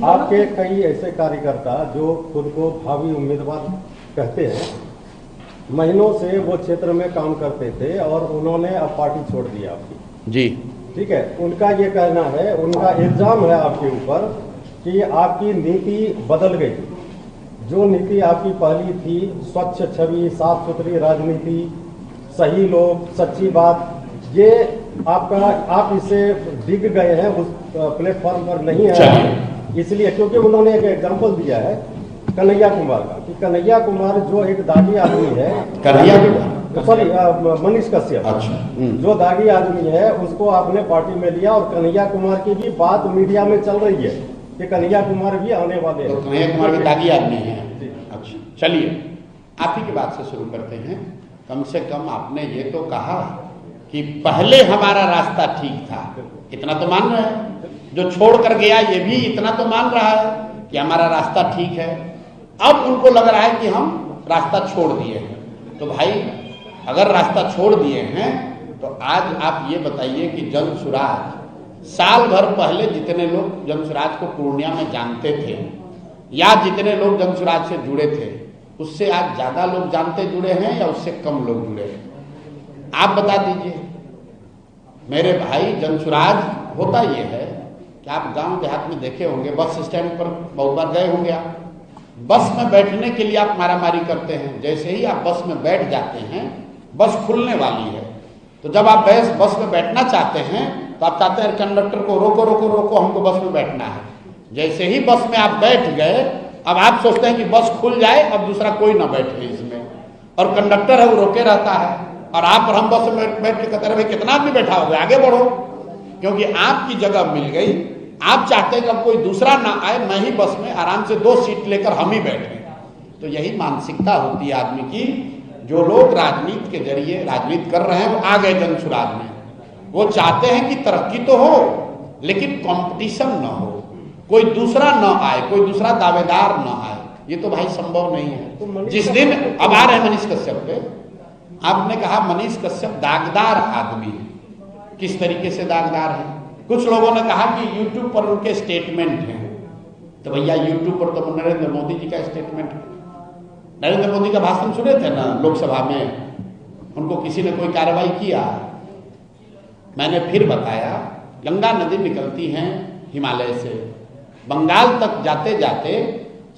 आपके कई ऐसे कार्यकर्ता जो खुद को भावी उम्मीदवार कहते हैं, महीनों से वो क्षेत्र में काम करते थे और उन्होंने अब पार्टी छोड़ दी आपकी जी। ठीक है, उनका ये कहना है, उनका इल्जाम है आपके ऊपर कि आपकी नीति बदल गई। जो नीति आपकी पहली थी, स्वच्छ छवि, साफ सुथरी राजनीति, सही लोग, सच्ची बात, ये आपका आप इससे डिग गए हैं, उस प्लेटफॉर्म पर नहीं है। इसलिए क्योंकि उन्होंने एक एग्जांपल दिया है कन्हैया कुमार का कि कन्हैया कुमार जो एक दागी आदमी है, कन्हैया कुमार सॉरी मनीष कश्यप, अच्छा, जो दागी आदमी है उसको आपने पार्टी में लिया और कन्हैया कुमार की भी बात मीडिया में चल रही है कि कन्हैया कुमार भी आने वाले हैं। तो कन्हैया कुमार भी दागी आदमी है। अच्छा, चलिए आप ही की बात से शुरू करते हैं। कम से कम आपने ये तो कहा कि पहले हमारा रास्ता ठीक था, इतना तो मान रहे हैं। जो छोड़ कर गया ये भी इतना तो मान रहा है कि हमारा रास्ता ठीक है। अब उनको लग रहा है कि हम रास्ता छोड़ दिए हैं। तो भाई अगर रास्ता छोड़ दिए हैं तो आज आप ये बताइए कि जनसुराज, साल भर पहले जितने लोग जनसुराज को पूर्णिया में जानते थे या जितने लोग जनसुराज से जुड़े थे, उससे आज ज्यादा लोग जानते जुड़े हैं या उससे कम लोग जुड़े हैं? आप बता दीजिए मेरे भाई। जनसुराज होता ये है कि आप गांव देहात में देखे होंगे, बस स्टैंड पर बहुत बार गए होंगे आप, बस में बैठने के लिए आप मारामारी करते हैं। जैसे ही आप बस में बैठ जाते हैं, बस खुलने वाली है, तो जब आप बस में बैठना चाहते हैं तो आप चाहते हैं कंडक्टर को रोको रोको रोको, हमको बस में बैठना है। जैसे ही बस में आप बैठ गए, अब आप सोचते हैं कि बस खुल जाए, अब दूसरा कोई ना बैठे इसमें, और कंडक्टर है वो रोके रहता है, और आप और हम बस में बैठ के कहते हैं भाई कितना आदमी बैठा होगा, आगे बढ़ो, क्योंकि आपकी जगह मिल गई। आप चाहते हैं कि अब कोई दूसरा ना आए, मैं ही बस में आराम से 2 सीट लेकर हम ही बैठे। तो यही मानसिकता होती है आदमी की। जो लोग राजनीति के जरिए राजनीति कर रहे हैं वो आ गए जनसुराज में, वो चाहते हैं कि तरक्की तो हो लेकिन कंपटीशन न हो, कोई दूसरा न आए, कोई दूसरा दावेदार न आए। ये तो भाई संभव नहीं है। तो जिस दिन अब आ रहे हैं मनीष कश्यप पे, आपने कहा मनीष कश्यप दागदार आदमी है। किस तरीके से दागदार है? कुछ लोगों ने कहा कि यूट्यूब पर उनके स्टेटमेंट हैं। तो भैया यूट्यूब पर तो नरेंद्र मोदी जी का स्टेटमेंट है। नरेंद्र मोदी का भाषण सुने थे ना लोकसभा में, उनको किसी ने कोई कार्रवाई किया? मैंने फिर बताया, गंगा नदी निकलती हैं हिमालय से, बंगाल तक जाते जाते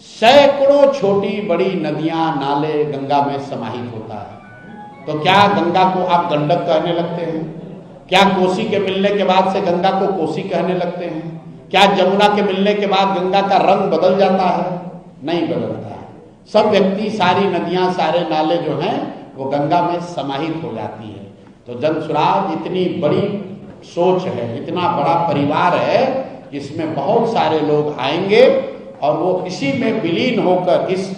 सैकड़ों छोटी बड़ी नदियां नाले गंगा में समाहित होता है। तो क्या गंगा को आप गंडक कहने लगते हैं? क्या कोसी के मिलने के बाद से गंगा को कोसी कहने लगते हैं? क्या जमुना के मिलने के बाद गंगा का रंग बदल जाता है? नहीं बदलता है। सब व्यक्ति, सारी नदियां, सारे नाले जो हैं वो गंगा में समाहित हो जाती है। तो जनसुराज इतनी बड़ी सोच है, इतना बड़ा परिवार है, जिसमें बहुत सारे लोग आएंगे और वो इसी में विलीन होकर इस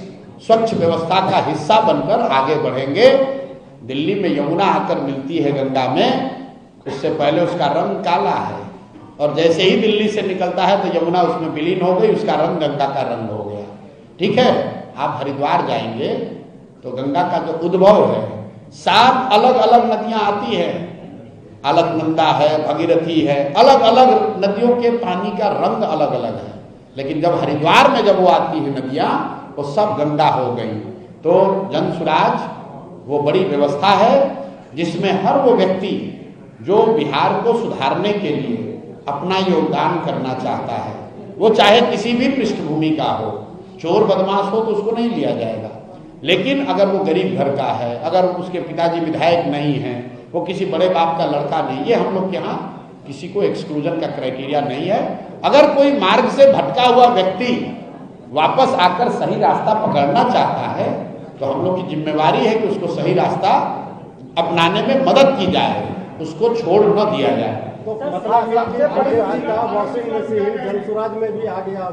स्वच्छ व्यवस्था का हिस्सा बनकर आगे बढ़ेंगे। दिल्ली में यमुना आकर मिलती है गंगा में, उससे पहले उसका रंग काला है, और जैसे ही दिल्ली से निकलता है तो यमुना उसमें विलीन हो गई, उसका रंग गंगा का रंग हो गया। ठीक है, आप हरिद्वार जाएंगे तो गंगा का जो उद्भव है, 7 अलग अलग नदियां आती है, अलकनंदा है, भगीरथी है, अलग अलग नदियों के पानी का रंग अलग अलग है। लेकिन जब हरिद्वार में जब वो आती है नदियां, वो सब गंगा हो गई। तो जनसुराज वो बड़ी व्यवस्था है जिसमें हर वो व्यक्ति जो बिहार को सुधारने के लिए अपना योगदान करना चाहता है, वो चाहे किसी भी पृष्ठभूमि का हो, चोर बदमाश हो तो उसको नहीं लिया जाएगा, लेकिन अगर वो गरीब घर का है, अगर उसके पिताजी विधायक नहीं है, वो किसी बड़े बाप का लड़का नहीं, ये हम लोग के यहाँ किसी को एक्सक्लूजन का क्राइटेरिया नहीं है। अगर कोई मार्ग से भटका हुआ व्यक्ति वापस आकर सही रास्ता पकड़ना चाहता है तो हम लोग की जिम्मेवारी है कि उसको सही रास्ता अपनाने में मदद की जाए, उसको छोड़ न दिया जाए। तो मतलब वॉशिंग मशीन जनसुराज में भी आ गया।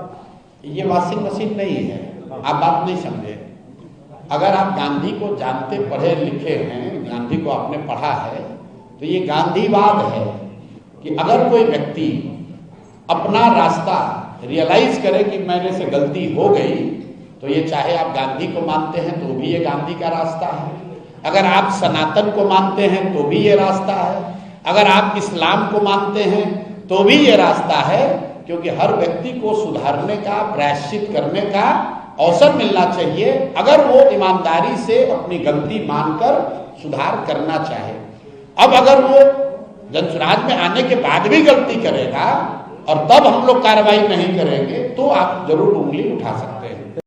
ये वॉशिंग मशीन नहीं है, आप बात नहीं समझे। अगर आप गांधी को जानते पढ़े लिखे हैं, गांधी को आपने पढ़ा है, तो ये गांधीवाद है कि अगर कोई व्यक्ति अपना रास्ता रियलाइज करे कि मेरे से गलती हो गई, तो ये चाहे आप गांधी को मानते हैं तो भी ये गांधी का रास्ता है, अगर आप सनातन को मानते हैं तो भी ये रास्ता है, अगर आप इस्लाम को मानते हैं तो भी ये रास्ता है क्योंकि हर व्यक्ति को सुधारने का, प्रायश्चित करने का अवसर मिलना चाहिए, अगर वो ईमानदारी से अपनी गलती मानकर सुधार करना चाहे। अब अगर वो जनसुराज में आने के बाद भी गलती करेगा और तब हम लोग कार्रवाई नहीं करेंगे तो आप जरूर उंगली उठा सकते हैं।